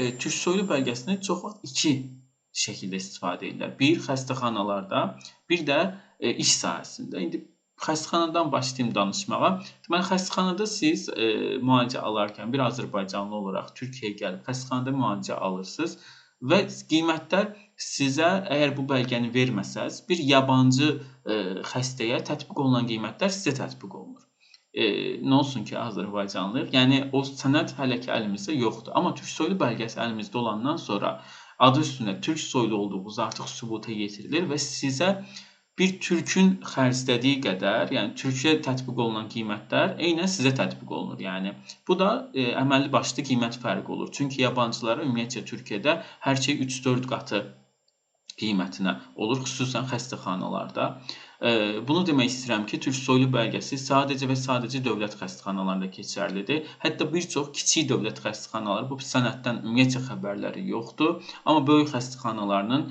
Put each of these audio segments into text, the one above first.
Türk soylu bəlgəsini çox vaxt 2 şəkildə istifadə edirlər. Bir, xəstəxanalarda, bir də iş sahəsində. İndi xəstəxanadan başlayım danışmağa. Deməli, xəstəxanada siz müalicə alarkən bir azərbaycanlı olaraq Türkiyəyə gəlib xəstəxanada müalicə alırsınız və qiymətlər sizə əgər bu bəlgəni verməsəz, bir yabancı xəstəyə tətbiq olunan qiymətlər sizə tətbiq olunur. Nə olsun ki, azərbaycanlıyıq. Yəni o sənəd hələ ki əlimizdə yoxdur. Amma türk soylu bəlgəsi əlimizdə olandan sonra adı üstündə türk soylu olduğunuz artıq sübuta yetirilir və sizə bir türkün xərclədiyi qədər, yəni türkə tətbiq olunan qiymətlər eynən sizə tətbiq olunur. Yəni bu da əməlli başlı qiymət fərqi olur. Çünki yabancılara ümumiyyətcə Türkiyədə hər şey 3-4 qatı qiymətinə olur, xüsusən xəstəxanalarda. Bunu demək istəyirəm ki, türk soylu bəlgəsi sadəcə və sadəcə dövlət xəstəxanalarında keçərlidir. Hətta bir çox kiçik dövlət xəstəxanaları bu sənəddən ümumiyyətcə xəbərləri yoxdur. Amma böyük xəstəxanalarının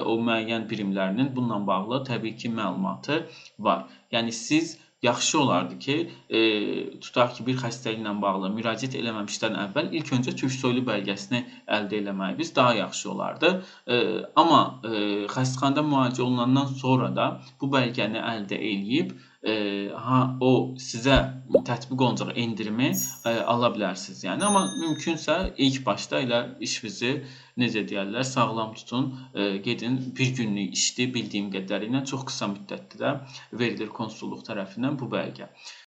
o müəyyən birimlərinin bununla bağlı təbii ki, məlumatı var. Yəni siz yaxşı olardı ki, tutaq ki, bir xəstəliklə bağlı müraciət eləməmişdən əvvəl ilk öncə türk soylu bəlgəsini əldə eləməyiniz daha yaxşı olardı. Amma xəstəxanada müalicə olunandan sonra da bu bəlgəni əldə eləyib, o sizə tətbiq olunacaq endirimi ala bilərsiniz. Yəni, amma mümkünsə ilk başda elə işinizi, necə deyərlər, sağlam tutun, gedin bir günlük işdir, bildiyim qədərilə çox qısa müddətdə də verilir konsulluq tərəfindən bu bəlgə.